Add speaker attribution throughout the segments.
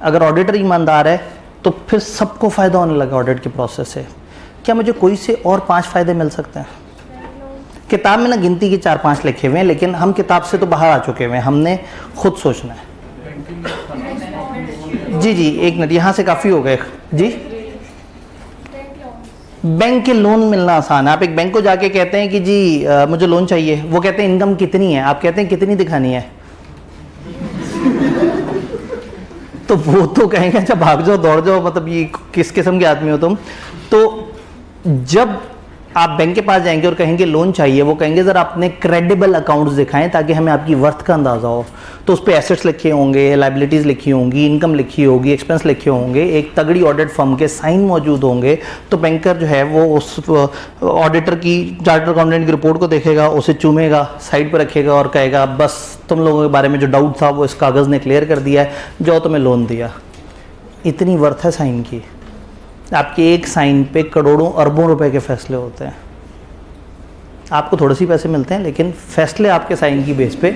Speaker 1: अगर ऑडिटर ईमानदार है तो फिर सबको फ़ायदा होने लगा ऑडिट के प्रोसेस से। क्या मुझे कोई से और 5 फ़ायदे मिल सकते हैं? किताब में ना गिनती के 4-5 लिखे हुए हैं, लेकिन हम किताब से तो बाहर आ चुके हुए हैं, हमने खुद सोचना है। जी, 1 मिनट, यहाँ से काफ़ी हो गए जी। बैंक के लोन मिलना आसान है। आप एक बैंक को जाके कहते हैं कि जी मुझे लोन चाहिए, वो कहते हैं इनकम कितनी है, आप कहते हैं कितनी दिखानी है, तो वो तो कहेंगे अच्छा भाग जाओ दौड़ जाओ, मतलब ये किस किस्म के आदमी हो तुम। तो जब आप बैंक के पास जाएंगे और कहेंगे लोन चाहिए, वो कहेंगे ज़रा अपने क्रेडिबल अकाउंट्स दिखाएं ताकि हमें आपकी वर्थ का अंदाज़ा हो। तो उस पर एसेट्स लिखे होंगे, लाइबिलिटीज़ लिखी होंगी, इनकम लिखी होगी, एक्सपेंस लिखे होंगे, एक तगड़ी ऑडिट फर्म के साइन मौजूद होंगे। तो बैंकर जो है वो उस ऑडिटर की, चार्टर्ड अकाउंटेंट की रिपोर्ट को देखेगा, उसे चूमेगा, साइड पर रखेगा और कहेगा बस तुम लोगों के बारे में जो डाउट था वो इस कागज़ ने क्लियर कर दिया है, जो तुम्हें लोन दिया। इतनी वर्थ है साइन की। आपके एक साइन पे करोड़ों अरबों रुपए के फैसले होते हैं। आपको थोड़े से पैसे मिलते हैं, लेकिन फैसले आपके साइन की बेस पे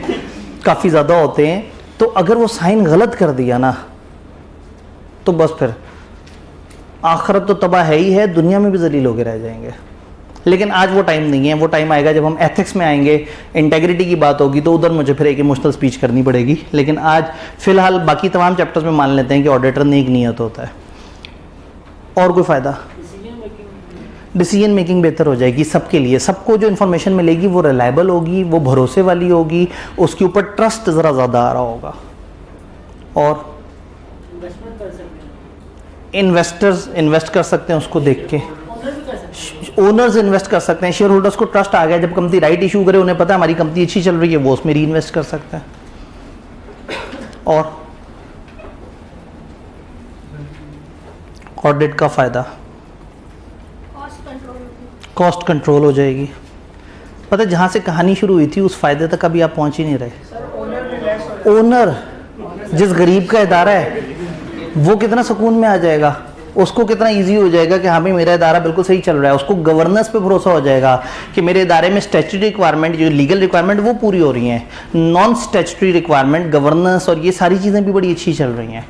Speaker 1: काफ़ी ज़्यादा होते हैं। तो अगर वो साइन गलत कर दिया ना, तो बस फिर आखिरत तो तबाह है ही है, दुनिया में भी जलील होके रह जाएंगे। लेकिन आज वो टाइम नहीं है। वो टाइम आएगा जब हम एथिक्स में आएंगे, इंटेग्रिटी की बात होगी, तो उधर मुझे फिर एक इमोशनल स्पीच करनी पड़ेगी। लेकिन आज फिलहाल बाकी तमाम चैप्टर्स में मान लेते हैं कि ऑडिटर नेक नियत होता है। और कोई फ़ायदा? डिसीजन मेकिंग बेहतर हो जाएगी सबके लिए। सबको जो इन्फॉर्मेशन मिलेगी वो रिलायबल होगी, वो भरोसे वाली होगी, उसके ऊपर ट्रस्ट ज़रा ज़्यादा आ रहा होगा। और इन्वेस्टर्स इन्वेस्ट कर सकते हैं उसको देख के, ओनर्स इन्वेस्ट कर सकते हैं, शेयर होल्डर्स को ट्रस्ट आ गया। जब कंपनी राइट इशू करे, उन्हें पता है हमारी कंपनी अच्छी चल रही है, वो उसमें री इन्वेस्ट कर सकते हैं। और ऑडिट का फ़ायदा, कॉस्ट कंट्रोल हो जाएगी। पता है जहाँ से कहानी शुरू हुई थी उस फ़ायदे तक अभी आप पहुँच ही नहीं रहे। ओनर जिस गरीब का इदारा है वो कितना सुकून में आ जाएगा, उसको कितना इजी हो जाएगा कि हाँ भाई मेरा इदारा बिल्कुल सही चल रहा है। उसको गवर्नेंस पे भरोसा हो जाएगा कि मेरे इदारे में स्टैट्यूटरी रिक्वायरमेंट, जो लीगल रिक्वायरमेंट वो पूरी हो रही हैं, नॉन स्टैट्यूटरी रिक्वायरमेंट, गवर्नेंस और ये सारी चीज़ें भी बड़ी अच्छी चल रही हैं।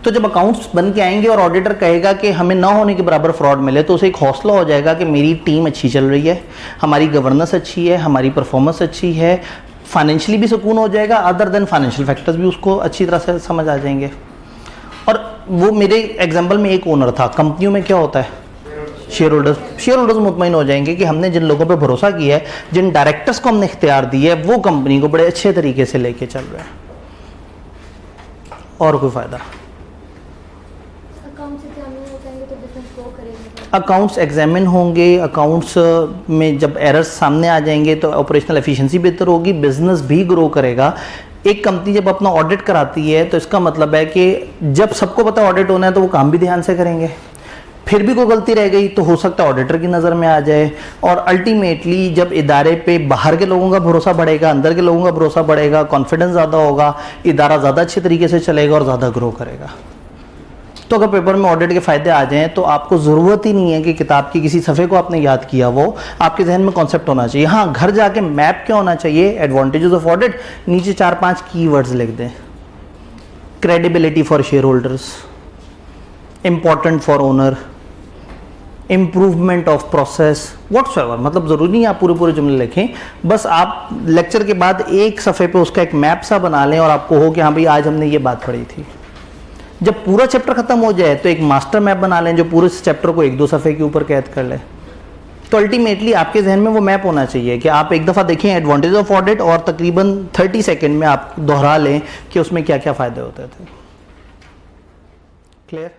Speaker 1: तो जब अकाउंट्स बन के आएंगे और ऑडिटर कहेगा कि हमें ना होने के बराबर फ्रॉड मिले, तो उसे एक हौसला हो जाएगा कि मेरी टीम अच्छी चल रही है, हमारी गवर्नेंस अच्छी है, हमारी परफॉर्मेंस अच्छी है, फाइनेंशियली भी सुकून हो जाएगा। अदर देन फाइनेंशियल फैक्टर्स भी उसको अच्छी तरह से समझ आ जाएंगे। और वो मेरे एग्जाम्पल में एक ओनर था। कंपनियों में क्या होता है, शेयर होल्डर्स मुतमईन हो जाएंगे कि हमने जिन लोगों पे भरोसा किया है, जिन डायरेक्टर्स को हमने इख्तियार दिया है, वो कंपनी को बड़े अच्छे तरीके से लेके चल रहे हैं। और कोई फ़ायदा? अकाउंट्स एग्जामिन होंगे, अकाउंट्स में जब एरर्स सामने आ जाएंगे तो ऑपरेशनल एफिशिएंसी बेहतर होगी, बिजनेस भी ग्रो करेगा। एक कंपनी जब अपना ऑडिट कराती है तो इसका मतलब है कि जब सबको पता ऑडिट होना है तो वो काम भी ध्यान से करेंगे। फिर भी कोई गलती रह गई तो हो सकता है ऑडिटर की नज़र में आ जाए। और अल्टीमेटली जब इदारे पे बाहर के लोगों का भरोसा बढ़ेगा, अंदर के लोगों का भरोसा बढ़ेगा, कॉन्फिडेंस ज़्यादा होगा, इदारा ज़्यादा अच्छे तरीके से चलेगा और ज़्यादा ग्रो करेगा। तो अगर पेपर में ऑडिट के फ़ायदे आ जाएं तो आपको ज़रूरत ही नहीं है कि किताब की किसी सफ़े को आपने याद किया, वो आपके जहन में कॉन्सेप्ट होना चाहिए। हाँ, घर जाके मैप क्या होना चाहिए, एडवांटेजेस ऑफ ऑडिट, नीचे 4-5 कीवर्ड्स लिख दें। Credibility for share holders, important for owner, improvement of process, whatsoever. मतलब ज़रूरी नहीं आप पूरे जुमले लिखें, बस आप लेक्चर के बाद एक सफ़े पे उसका एक मैप सा बना लें और आपको हो कि हाँ भाई आज हमने ये बात पढ़ी थी। जब पूरा चैप्टर खत्म हो जाए तो एक मास्टर मैप बना लें जो पूरे चैप्टर को 1-2 सफ़े के ऊपर कैद कर ले। तो अल्टीमेटली आपके जहन में वो मैप होना चाहिए कि आप एक दफ़ा देखें एडवांटेज ऑफ ऑडिट और तकरीबन 30 सेकंड में आप दोहरा लें कि उसमें क्या क्या फ़ायदे होते थे। क्लियर?